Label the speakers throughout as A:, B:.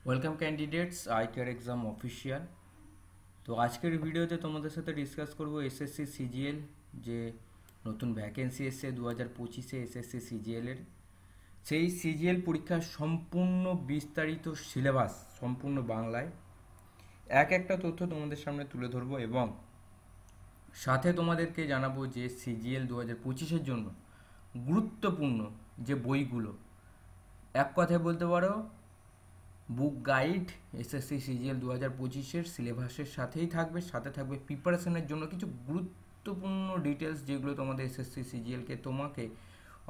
A: Welcome candidates ITR exam official. তো আজকের ভিডিওতে তোমাদের সাথে ডিসকাস করব এসএসসি সিজিএল যে নতুন ভ্যাকেন্সি এসছে 2025-এ এসএসসি সিজিএলের। সেই সিজিএল পরীক্ষার সম্পূর্ণ বিস্তারিত সিলেবাস সম্পূর্ণ বাংলায় এক একটা তথ্য তোমাদের সামনে তুলে ধরবো এবং সাথে তোমাদেরকে জানাবো যে সিজিএল 2025-এর জন্য গুরুত্বপূর্ণ যে বইগুলো, এক কথায় বলতে পারো বুক গাইড এসএসসি সিজিএল 2025-এর সিলেবাসের সাথেই থাকবে, সাথে থাকবে প্রিপারেশনের জন্য কিছু গুরুত্বপূর্ণ ডিটেলস যেগুলো তোমাদের এসএসসি সিজিএলকে তোমাকে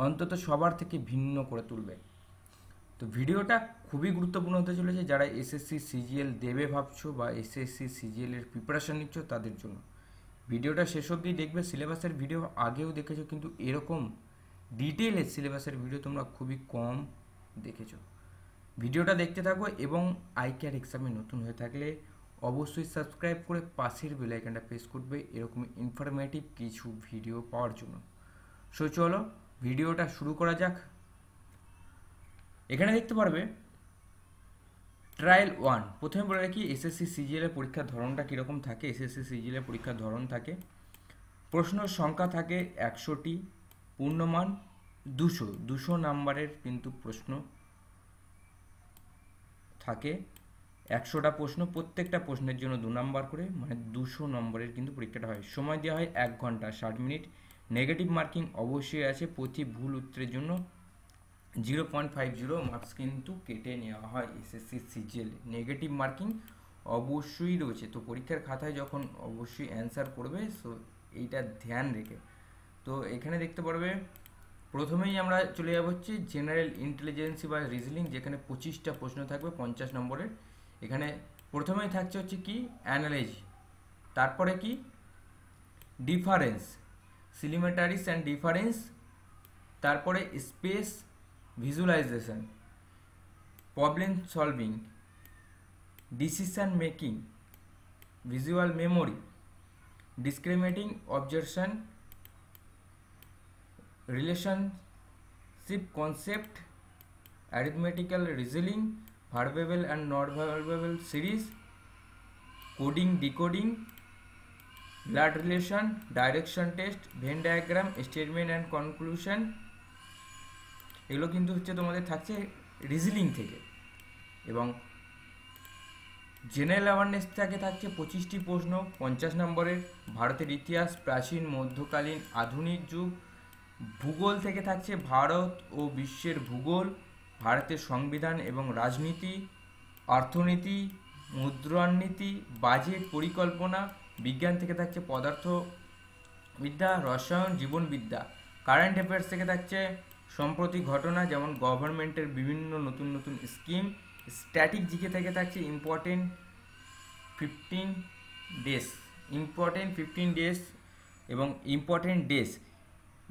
A: অন্তত সবার থেকে ভিন্ন করে তুলবে। তো ভিডিওটা খুবই গুরুত্বপূর্ণ হতে চলেছে যারা এসএসসি সিজিএল দেবে ভাবছো বা এসএসসি সিজিএলের প্রিপারেশন নিচ্ছ তাদের জন্য। ভিডিওটা শেষ অবধি দেখবে। সিলেবাসের ভিডিও আগেও দেখেছো, কিন্তু এরকম ডিটেইলের সিলেবাসের ভিডিও তোমরা খুবই কম দেখেছো। ভিডিওটা দেখতে থাকো এবং আইটিআর এক্সামে নতুন হয়ে থাকলে অবশ্যই সাবস্ক্রাইব করে পাশের বেল আইকনটা প্রেস করবে এরকম ইনফরমেটিভ কিছু ভিডিও পাওয়ার জন্য। সো চলো ভিডিওটা শুরু করা যাক। এখানে দেখতে পারবে ট্রায়াল 1। প্রথমে বলে রাখি এসএসসি সিজিএল এর পরীক্ষার ধরনটা কীরকম থাকে। এসএসসি সিজিএল এর পরীক্ষার ধরন থাকে, প্রশ্ন সংখ্যা থাকে 100টি, পূর্ণমান 200 নাম্বারের কিন্তু প্রশ্ন থাকে। 100টা প্রশ্ন, প্রত্যেকটা প্রশ্নের জন্য 2 নাম্বার করে, মানে 200 নম্বরের কিন্তু পরীক্ষাটা হয়। সময় দেওয়া হয় 1 ঘন্টা 60 মিনিট। নেগেটিভ মার্কিং অবশ্যই আছে, প্রতি ভুল উত্তরের জন্য 0.50 মার্কস কিন্তু কেটে নেওয়া হয়। এসএসসি সিজিএল নেগেটিভ মার্কিং অবশ্যই রয়েছে, তো পরীক্ষার খাতায় যখন অবশ্যই অ্যান্সার করবে সো এইটা ধ্যান রেখে। তো এখানে দেখতে পারবে প্রথমেই আমরা চলে যাব হচ্ছে জেনারেল ইন্টেলিজেন্সি বা রিজনিং, যেখানে 25টা প্রশ্ন থাকবে 50 নম্বরের। এখানে প্রথমেই থাকছে হচ্ছে কি অ্যানালজি, তারপরে কি ডিফারেন্স, সিলিমেটারিস অ্যান্ড ডিফারেন্স, তারপরে space visualisation, problem solving, decision making, visual memory, discriminating observation, relationship concept, arithmetical reasoning, verbal and non-verbal series, coding decoding, blood relation, direction test, Venn diagram, statement and conclusion। এগুলো কিন্তু হচ্ছে তোমাদের থাকছে reasoning থেকে। এবং general awareness থেকে থাকছে 25টি প্রশ্ন 50 নম্বরের। ভারতের ইতিহাস, প্রাচীন, মধ্যকালীন, আধুনিক যুগ। ভূগোল থেকে থাকছে ভারত ও বিশ্বের ভূগোল, ভারতের সংবিধান এবং রাজনীতি, অর্থনীতি, মুদ্রানীতি, বাজেট পরিকল্পনা। বিজ্ঞান থেকে থাকছে পদার্থবিদ্যা, রসায়ন, জীবনবিদ্যা। কারেন্ট অ্যাফেয়ার্স থেকে থাকছে সম্প্রতি ঘটনা, যেমন গভর্নমেন্টের বিভিন্ন নতুন নতুন স্কিম। স্ট্যাটিক জিকে থেকে থাকছে ইম্পর্টেন্ট 15 ডেজ এবং ইম্পর্টেন্ট ডেজ,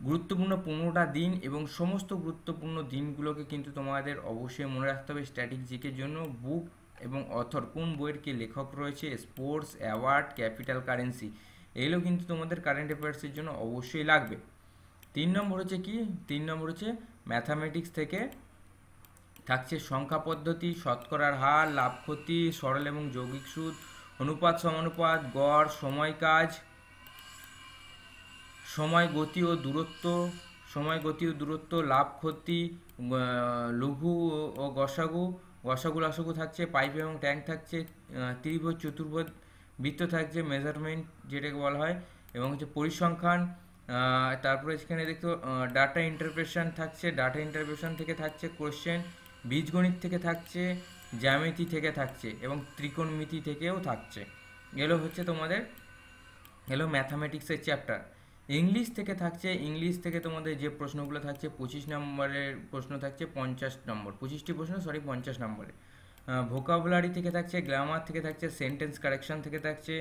A: গুরুত্বপূর্ণ 15টা দিন, এবং সমস্ত গুরুত্বপূর্ণ দিনগুলোকে কিন্তু তোমাদের অবশ্যই মনে রাখতে হবে স্ট্যাটিক জিকের জন্য। বুক এবং অথর, কোন বইয়ের কে লেখক রয়েছে, স্পোর্টস, অ্যাওয়ার্ড, ক্যাপিটাল কারেন্সি, এগুলো কিন্তু তোমাদের কারেন্ট অ্যাফেয়ার্সের জন্য অবশ্যই লাগবে। 3 নম্বর হচ্ছে কি, 3 নম্বর হচ্ছে ম্যাথামেটিক্স থেকে থাকছে সংখ্যা পদ্ধতি, শতকরার হার, লাভ ক্ষতি, সরল এবং যৌগিক সুদ, অনুপাত সমানুপাত, গড়, সময় কাজ, সময় গতি ও দূরত্ব, লাভ ক্ষতি, লঘু ও গসাগু, লসাগু থাকছে, পাইপ এবং ট্যাঙ্ক থাকছে, ত্রিভুজ, চতুর্ভুজ, বৃত্ত থাকছে, মেজারমেন্ট যেটাকে বলা হয়, এবং হচ্ছে পরিসংখ্যান। তারপরে এখানে দেখতে ডাটা ইন্টারপ্রেশন থাকছে, ডাটা ইন্টারপ্রেশন থেকে থাকছে কোশ্চেন, বীজগণিত থেকে থাকছে, জ্যামিতি থেকে থাকছে এবং ত্রিকোণমিতি থেকেও থাকছে। এগুলো হচ্ছে তোমাদের ম্যাথামেটিক্সের চ্যাপ্টার। ইংলিশ থেকে থাকছে, ইংলিশ থেকে তোমাদের যে প্রশ্নগুলো থাকছে 25 নম্বরের প্রশ্ন থাকছে 25টি প্রশ্ন 50 নম্বরে। ভোকাবুলারি থেকে থাকছে, গ্রামার থেকে থাকছে, সেন্টেন্স কারেকশন থেকে থাকছে,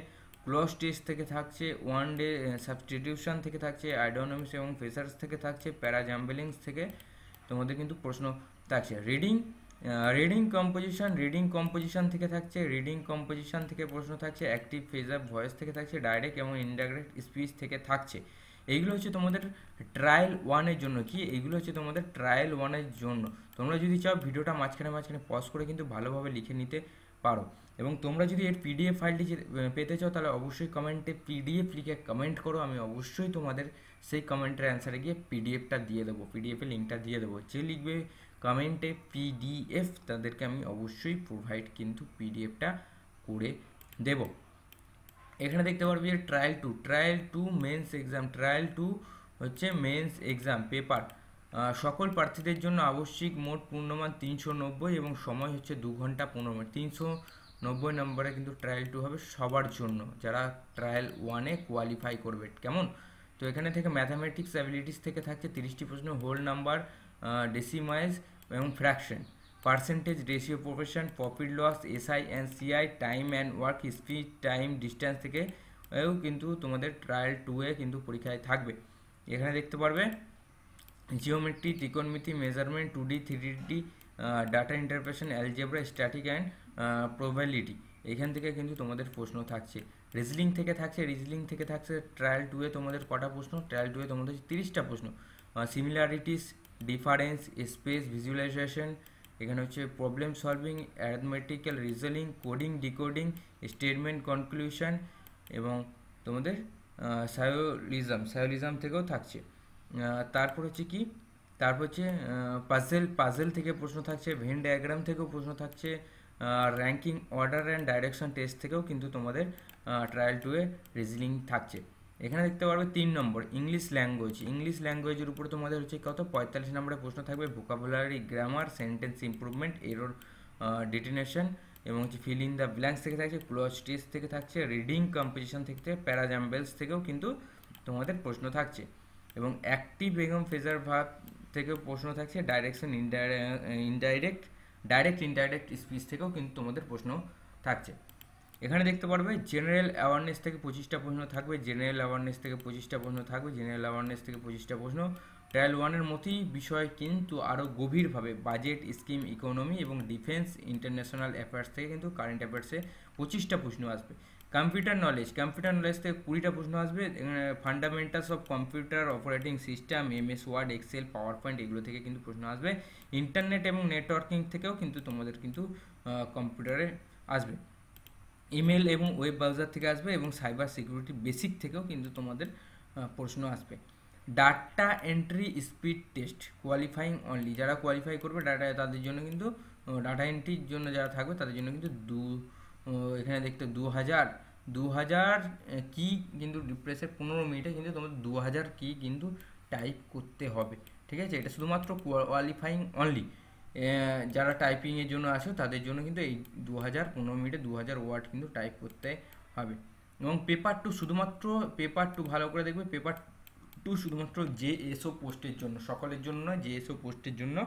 A: ক্লজ টেস্ট থেকে থাকছে, ওয়ান ডে সাবস্টিটিউশন থেকে থাকছে, আইডোনমিক্স এবং ফেসার্স থেকে থাকছে, প্যারাজাম্বলিংস থেকে তোমাদের কিন্তু প্রশ্ন থাকছে। রিডিং কম্পোজিশন থেকে থাকছে, রিডিং কম্পোজিশন থেকে প্রশ্ন থাকছে, অ্যাক্টিভ ফেজ অফ ভয়েস থেকে থাকছে, ডাইরেক্ট এবং ইনডাইরেক্ট স্পিচ থেকে থাকছে। এইগুলো হচ্ছে তোমাদের ট্রায়াল ওয়ানের জন্য। কি এইগুলো হচ্ছে তোমাদের ট্রায়াল ওয়ানের জন্য। তোমরা যদি চাও ভিডিওটা মাঝখানে মাঝখানে পজ করে কিন্তু ভালোভাবে লিখে নিতে পারো। এবং তোমরা যদি এর পিডিএফ ফাইলটি পেতে চাও তাহলে অবশ্যই কমেন্টে পিডিএফ লিখে কমেন্ট করো, আমি অবশ্যই তোমাদের সেই কমেন্টের অ্যান্সারে গিয়ে পিডিএফটা দিয়ে দেবো, পিডিএফের লিঙ্কটা দিয়ে দেবো। যে লিখবে কমেন্টে পিডিএফ তাদেরকে আমি অবশ্যই প্রোভাইড কিন্তু পিডিএফটা করে দেব। এখানে দেখতে পারবি যে trial two mains exam, trial two হচ্ছে মেন্স এক্সাম পেপার। সকল প্রার্থীদের জন্য আবশ্যিক মোট পূর্ণমান 390 এবং সময় হচ্ছে 2 ঘন্টা 15 মিনিট। 390 নম্বরে কিন্তু ট্রায়াল টু হবে সবার জন্য যারা ট্রায়াল ওয়ানে কোয়ালিফাই করবে। কেমন? তো এখানে থেকে ম্যাথামেটিক্স অ্যাবিলিটিস থেকে থাকছে 30টি প্রশ্ন, হোল নাম্বার, ডেসিমাইজ এবং fraction, percentage, ratio, proportion, profit loss, SI and CI, time and work, speed, time, distance থেকে কিন্তু তোমাদের ট্রায়াল টু এ কিন্তু পরীক্ষায় থাকবে। এখানে দেখতে পারবে জিওমেট্রি, ত্রিকোণমিতি, measurement, 2D 3D, data interpretation, algebra, static and probability, এখান থেকে কিন্তু তোমাদের প্রশ্ন থাকছে। রিজনিং থেকে থাকছে ট্রায়াল টু এ তোমাদের কটা প্রশ্ন? ট্রায়াল টু এ তোমাদের 30টা প্রশ্ন। সিমিলারিটিস, ডিফারেন্স, স্পেস, ভিজুয়ালাইজেশন, এখানে হচ্ছে problem solving, arithmetical, reasoning, coding, decoding, statement conclusion এবং তোমাদের সায়োলিজম থেকেও থাকছে। তারপর হচ্ছে কি, তারপর হচ্ছে পাজেল থেকে প্রশ্ন থাকছে, ভেন ডায়াগ্রাম থেকেও প্রশ্ন থাকছে, ranking order and direction test থেকেও কিন্তু তোমাদের ট্রায়াল টু এ রিজনিং থাকছে। এখানে দেখতে পারবে 3 নম্বর ইংলিশ ল্যাঙ্গুয়েজের উপরে তোমাদের হচ্ছে কত 45 নম্বরের প্রশ্ন থাকবে, vocabulary, grammar, sentence improvement, error detection এবং হচ্ছে ফিল ইন দ্য ব্ল্যাঙ্কস থেকে থাকছে, ক্লোজ টেস্ট থেকে থাকছে, রিডিং কম্পোজিশন থেকে, প্যারাজাম্বলস থেকেও কিন্তু তোমাদের প্রশ্ন থাকছে এবং অ্যাক্টিভ এবং ফেজার ভাব থেকেও প্রশ্ন থাকছে, ডাইরেক্ট ইনডাইরেক্ট স্পিচ থেকেও কিন্তু তোমাদের প্রশ্ন থাকছে। এখানে দেখতে পারবে জেনারেল অ্যাওয়ারনেস থেকে 25টা প্রশ্ন থাকবে, জেনারেল অ্যাওয়ারনেস থেকে 25টা প্রশ্ন। ট্রায়াল ওয়ানের মতোই বিষয় কিন্তু আরও গভীরভাবে বাজেট, স্কিম, ইকোনমি এবং ডিফেন্স, ইন্টারন্যাশনাল অ্যাফেয়ার্স থেকে কিন্তু কারেন্ট অ্যাফেয়ার্সে 25টা প্রশ্ন আসবে। কম্পিউটার নলেজ থেকে 20টা প্রশ্ন আসবে। Fundamentals of computer operating system, MS word, excel, power point, এগুলো থেকে কিন্তু প্রশ্ন আসবে। ইন্টারনেট এবং নেটওয়ার্কিং থেকেও কিন্তু তোমাদের কিন্তু কম্পিউটারে আসবে। ইমেল এবং ওয়েব ব্রাউজার থেকে আসবে এবং সাইবার সিকিউরিটি বেসিক থেকেও কিন্তু তোমাদের প্রশ্ন আসবে। Data entry speed test qualifying only, যারা কোয়ালিফাই করবে তাদের জন্য কিন্তু ডাটা এন্ট্রির জন্য যারা থাকবে তাদের জন্য কিন্তু এখানে দেখতে 2000 কি কিন্তু রিপ্রেসের 15 মিনিটে কিন্তু তোমাদের 2000 কি কিন্তু টাইপ করতে হবে। ঠিক আছে, এটা শুধুমাত্র কোয়ালিফাইং অনলি। যারা টাইপিংয়ের জন্য আসো তাদের জন্য কিন্তু এই 15 মিনিটে 2000 ওয়ার্ড কিন্তু টাইপ করতে হবে। এবং পেপার টু ভালো করে দেখবে, পেপার টু শুধুমাত্র JSO পোস্টের জন্য, সকলের জন্য নয়, JSO পোস্টের জন্য।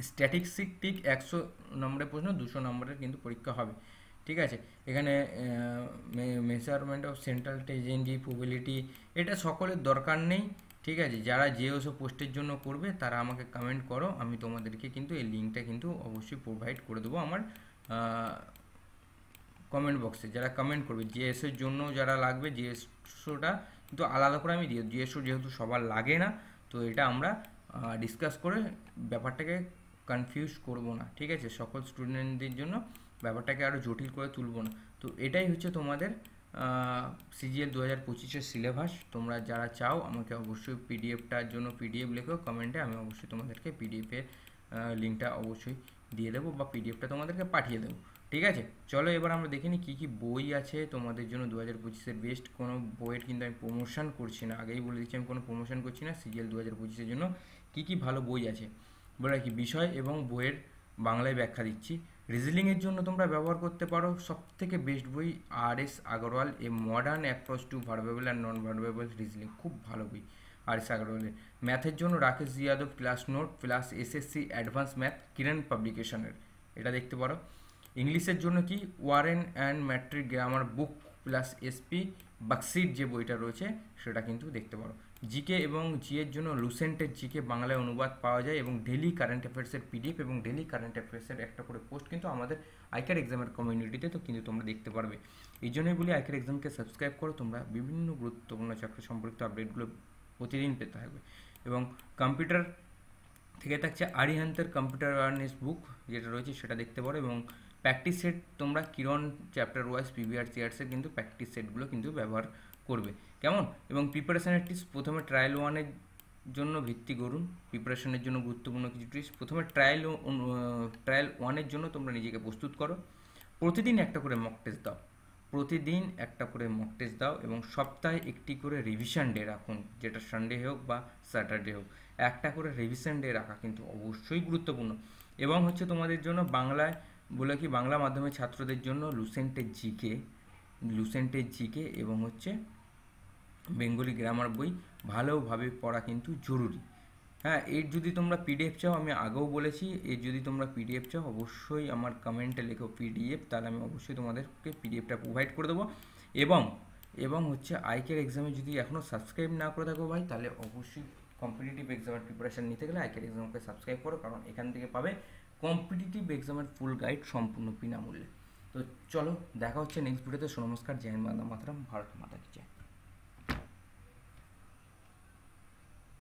A: স্ট্যাটিস্টিক 100 নম্বরের প্রশ্ন, 200 নম্বরের কিন্তু পরীক্ষা হবে। ঠিক আছে, এখানে মেজারমেন্ট অফ সেন্ট্রাল টেজেন্ডি, প্রবাবিলিটি, এটা সকলের দরকার নেই। ঠিক আছে, যারা JSO পোস্টের জন্য করবে তারা আমাকে কমেন্ট করো, আমি তোমাদেরকে কিন্তু এই লিঙ্কটা কিন্তু অবশ্যই প্রোভাইড করে দেবো আমার কমেন্ট বক্সে। যারা কমেন্ট করবে JSOর জন্য যারা লাগবে, JSOটা কিন্তু আলাদা করে আমি দিয়ে, JSO যেহেতু সবার লাগে না, তো এটা আমরা ডিসকাস করে ব্যাপারটাকে কনফিউজ করব না। ঠিক আছে, সকল স্টুডেন্টদের জন্য ব্যাপারটাকে আরও জটিল করে তুলব না। তো এটাই হচ্ছে তোমাদের CGL 2025-এর সিলেবাস। তোমরা যারা চাও আমাকে অবশ্যই পিডিএফটার জন্য পিডিএফ লেখো কমেন্টে, আমি অবশ্যই তোমাদেরকে পিডিএফের লিঙ্কটা অবশ্যই দিয়ে দেবো বা পিডিএফটা তোমাদেরকে পাঠিয়ে দেবো। ঠিক আছে, চলো এবার আমরা দেখে নিই কী কী বই আছে তোমাদের জন্য 2025-এর বেস্ট। কোনো বইয়ের কিন্তু আমি প্রমোশন করছি না, আগেই বলে দিচ্ছি আমি কোনো প্রমোশন করছি না। CGL 2025-এর জন্য কী কী ভালো বই আছে বলে রাখি, বিষয় এবং বইয়ের বাংলায় ব্যাখ্যা দিচ্ছি। রিজনিংয়ের জন্য তোমরা ব্যবহার করতে পারো সবথেকে বেস্ট বই RS Agarwal, a modern approach to verbal and non verbal reasoning, খুব ভালো বই RS আগরওয়ালের। ম্যাথের জন্য Rakesh Yadav class note plus SSC advance math, Kiran পাবলিকেশনের, এটা দেখতে পারো। ইংলিশের জন্য কি ওয়ারেন অ্যান্ড ম্যাট্রিক গ্রামার বুক প্লাস SP বাক্সির যে বইটা রয়েছে সেটা কিন্তু দেখতে পারো। জিকে এবং জিএর জন্য লুসেন্টের জিকে বাংলায় অনুবাদ পাওয়া যায় এবং ডেলি কারেন্ট অ্যাফেয়ার্সের পিডিএফ এবং ডেলি কারেন্ট অ্যাফেয়ার্সের একটা করে পোস্ট কিন্তু আমাদের আইকার এক্সামের কমিউনিটিতে তো কিন্তু তোমরা দেখতে পারবে। এই জন্যই বলি আইকার এক্সামকে সাবস্ক্রাইব করো, তোমরা বিভিন্ন গুরুত্বপূর্ণ চাকরি সম্পর্কিত আপডেটগুলো প্রতিদিন পেতে থাকবে। এবং কম্পিউটার থেকে থাকছে আরিহান্তের কম্পিউটার অ্যাওয়ারনেস বুক যেটা রয়েছে সেটা দেখতে পারো, এবং প্র্যাকটিস সেট তোমরা কিরণ চ্যাপ্টার ওয়াইজ পিভিআর সিআরসের কিন্তু প্র্যাকটিস সেটগুলো কিন্তু ব্যবহার করবে, কেমন। এবং প্রিপারেশনের টিপস, প্রথমে ট্রায়াল ওয়ানের জন্য ভিত্তি করুন, প্রিপারেশনের জন্য গুরুত্বপূর্ণ কিছু টিপস। প্রথমে ট্রায়াল ওয়ানের জন্য তোমরা নিজেকে প্রস্তুত করো, প্রতিদিন একটা করে মক টেস্ট দাও, প্রতিদিন একটা করে মক টেস্ট দাও এবং সপ্তাহে একটি করে রিভিশন ডে রাখুন, যেটা সানডে হোক বা স্যাটারডে হোক, একটা করে রিভিশন ডে রাখা কিন্তু অবশ্যই গুরুত্বপূর্ণ। এবং হচ্ছে তোমাদের জন্য বাংলায় বলে কি বাংলা মাধ্যমের ছাত্রদের জন্য লুসেন্টের জিকে এবং হচ্ছে বেঙ্গলি গ্রামার বই ভালোভাবে পড়া কিন্তু জরুরি। হ্যাঁ, এর যদি তোমরা পিডিএফ চাও, আমি আগেও বলেছি, এর যদি তোমরা পিডিএফ চাও অবশ্যই আমার কমেন্টে লেখো পিডিএফ, তাহলে আমি অবশ্যই তোমাদেরকে পিডিএফটা প্রোভাইড করে দেবো। এবং এবং হচ্ছে আইকের এক্সামে যদি এখনও সাবস্ক্রাইব না করে থাকো ভাই, তাহলে অবশ্যই কম্পিটিটিভ এক্সামের প্রিপারেশান নিতে গেলে আইকের এক্সামকে সাবস্ক্রাইব করো, কারণ এখান থেকে পাবে কম্পিটিটিভ এক্সামের ফুল গাইড সম্পূর্ণ বিনামূল্যে। তো চলো দেখা হচ্ছে নেক্সট ভিডিওতে। নমস্কার, জয় হিন্দ, বন্দে মাতরম, ভারত মাতা কি জয়।